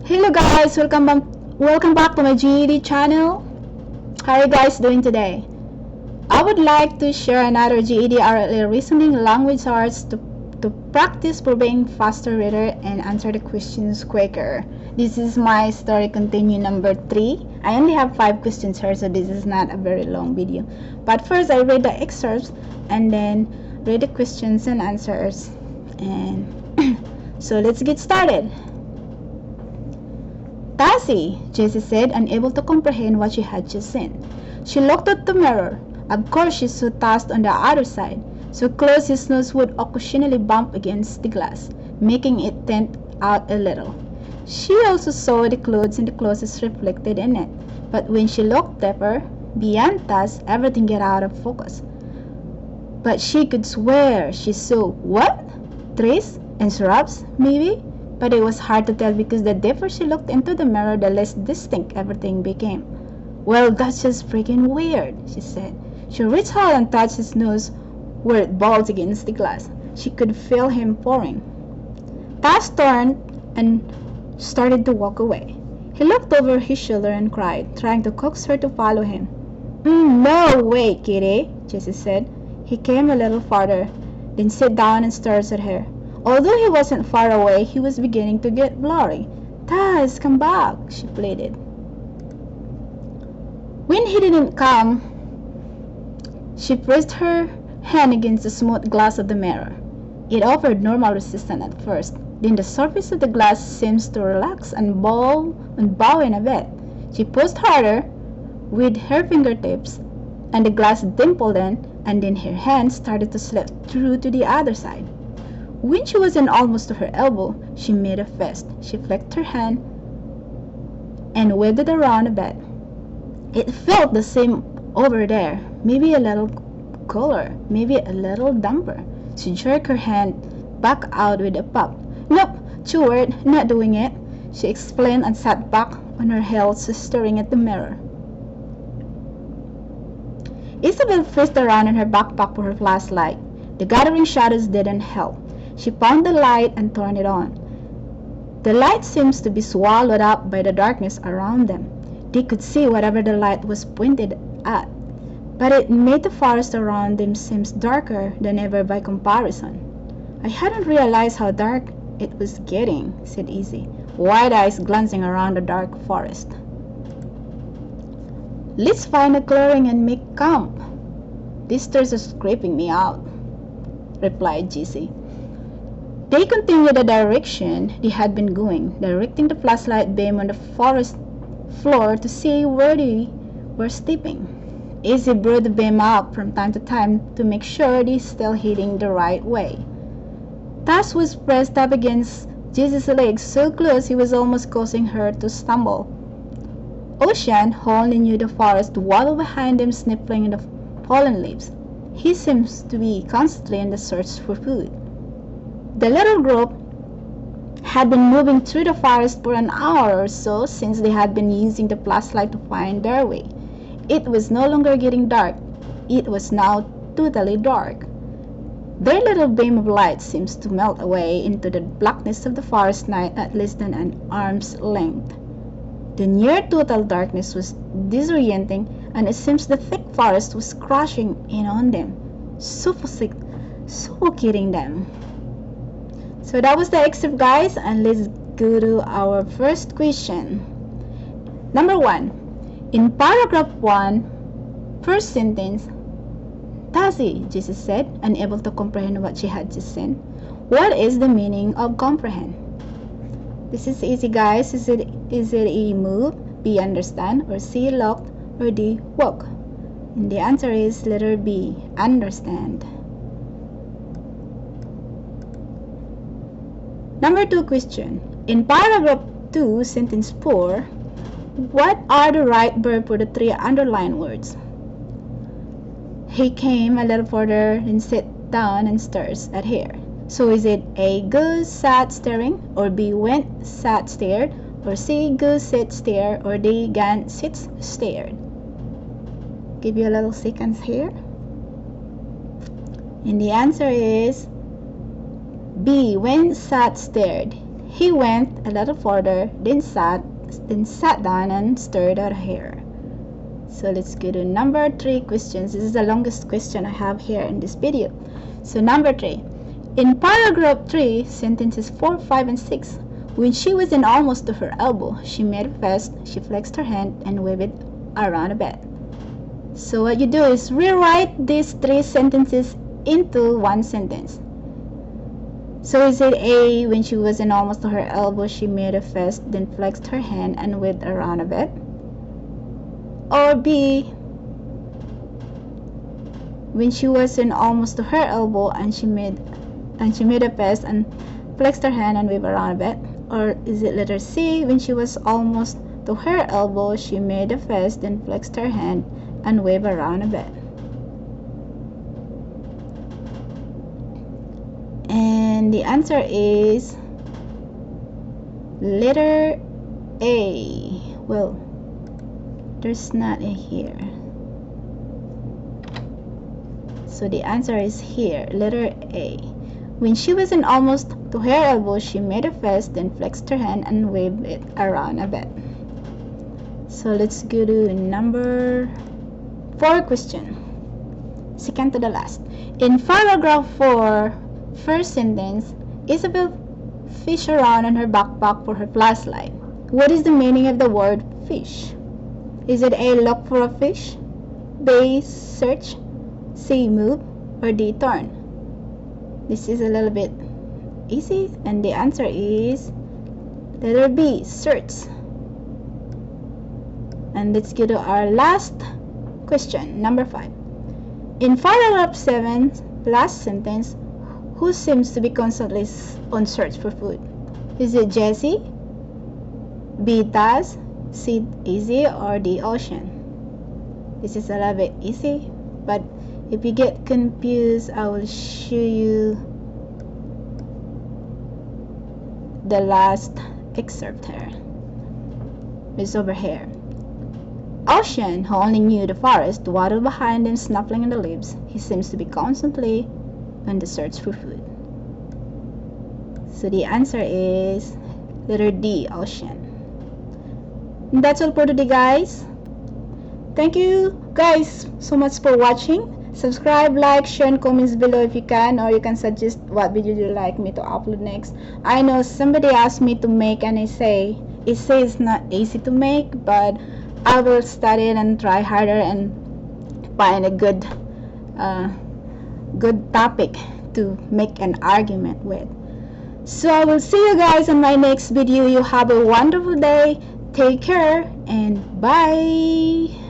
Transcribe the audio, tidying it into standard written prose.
Hello guys, welcome back to my GED channel. How are you guys doing today? I would like to share another GED RLA reasoning language arts to practice for being faster reader and answer the questions quicker. This is my story continue number 3. I only have 5 questions here, so this is not a very long video. But first I read the excerpts and then read the questions and answers. And so let's get started. Tassie, Jessie said, unable to comprehend what she had just seen. She looked at the mirror. Of course, she saw Tast on the other side, so close his nose would occasionally bump against the glass, making it tint out a little. She also saw the clothes in the closets reflected in it, but when she looked deeper, beyond Tast, everything got out of focus. But she could swear she saw what? Trees and shrubs, maybe? But it was hard to tell because the deeper she looked into the mirror, the less distinct everything became. Well, that's just freaking weird, she said. She reached out and touched his nose where it bulged against the glass. She could feel him pouring. Taz turned and started to walk away. He looked over his shoulder and cried, trying to coax her to follow him. No way, Kitty, Jessie said. He came a little farther, then sat down and stared at her. Although he wasn't far away, he was beginning to get blurry. Taz, come back, she pleaded. When he didn't come, she pressed her hand against the smooth glass of the mirror. It offered normal resistance at first. Then the surface of the glass seems to relax and bow in a bit. She pushed harder with her fingertips, and the glass dimpled in, and then her hand started to slip through to the other side. When she was almost to her elbow, she made a fist. She flicked her hand and waved it around a bit. It felt the same over there, maybe a little cooler, maybe a little damper. She jerked her hand back out with a pop. Nope, too weird, not doing it, she explained and sat back on her heels, staring at the mirror. Isabel frisked around in her backpack for her flashlight. The gathering shadows didn't help. She found the light and turned it on. The light seems to be swallowed up by the darkness around them. They could see whatever the light was pointed at, but it made the forest around them seem darker than ever by comparison. I hadn't realized how dark it was getting, said Izzy, wide eyes glancing around the dark forest. Let's find a clearing and make camp. These stairs are creeping me out, replied Jessie. They continued the direction they had been going, directing the flashlight beam on the forest floor to see where they were stepping. Izzy brought the beam up from time to time to make sure they still heading the right way. Taz was pressed up against Jessie's legs so close he was almost causing her to stumble. Ocean, wholly knew the forest waddled behind them, sniffling in the fallen leaves. He seems to be constantly in the search for food. The little group had been moving through the forest for an hour or so since they had been using the flashlight to find their way. It was no longer getting dark. It was now totally dark. Their little beam of light seems to melt away into the blackness of the forest night at less than an arm's length. The near total darkness was disorienting, and it seems the thick forest was crashing in on them, suffocating them. So that was the excerpt, guys, and let's go to our first question. Number 1. In paragraph 1, first sentence, Tassie, Jessie said, unable to comprehend what she had just seen. What is the meaning of comprehend? This is easy, guys. Is it A, move, B, understand, or C, looked, or D, walk? And the answer is letter B, understand. Number 2 question. In paragraph 2, sentence 4, what are the right verb for the 3 underlined words? He came a little further and sat down and stares at her. So is it A, goose, sat, staring, or B, went, sat, stared, or C, goose, sit, stare, or D, gan, sits, stared? Give you a little seconds here. And the answer is B, went, sat, stared. He went a little further, then sat down and stirred her hair. So let's go to number 3 questions. This is the longest question I have here in this video. So number 3. In paragraph 3, sentences 4, 5, and 6, when she was in almost to her elbow, she made a fist, she flexed her hand, and waved it around a bit. So what you do is rewrite these 3 sentences into one sentence. So is it A, when she was in almost to her elbow, she made a fist, then flexed her hand and waved around a bit? Or B, when she was in almost to her elbow and she made a fist and flexed her hand and waved around a bit? Or is it letter C, when she was almost to her elbow, she made a fist, then flexed her hand and waved around a bit? And the answer is letter A. Well, there's not a here. So the answer is here, letter A. When she was in almost to her elbow, she made a fist, then flexed her hand and waved it around a bit. So let's go to number 4 question. Second to the last. In paragraph 4, first sentence, Isabel fished around in her backpack for her flashlight. What is the meaning of the word fish? Is it A, look for a fish, B, search, C, move, or D, turn? This is a little bit easy, and the answer is letter B, search. And let's go to our last question, number 5. In paragraph 7, last sentence, who seems to be constantly on search for food? Is it Jesse, B, Taz, C, Izzy, or D, Ocean? This is a little bit easy, but if you get confused, I will show you the last excerpt here. It's over here. Ocean, who only knew the forest, waddled behind him, snuffling in the leaves. He seems to be constantly on the search for food. So the answer is letter D, Ocean. And that's all for today, guys. Thank you guys so much for watching. Subscribe, like, share, and comments below if you can, or you can suggest what video you'd like me to upload next. I know somebody asked me to make an essay. Essay is not easy to make, but I will study it and try harder and find a good topic to make an argument with. So I will see you guys in my next video. You have a wonderful day. Take care and bye.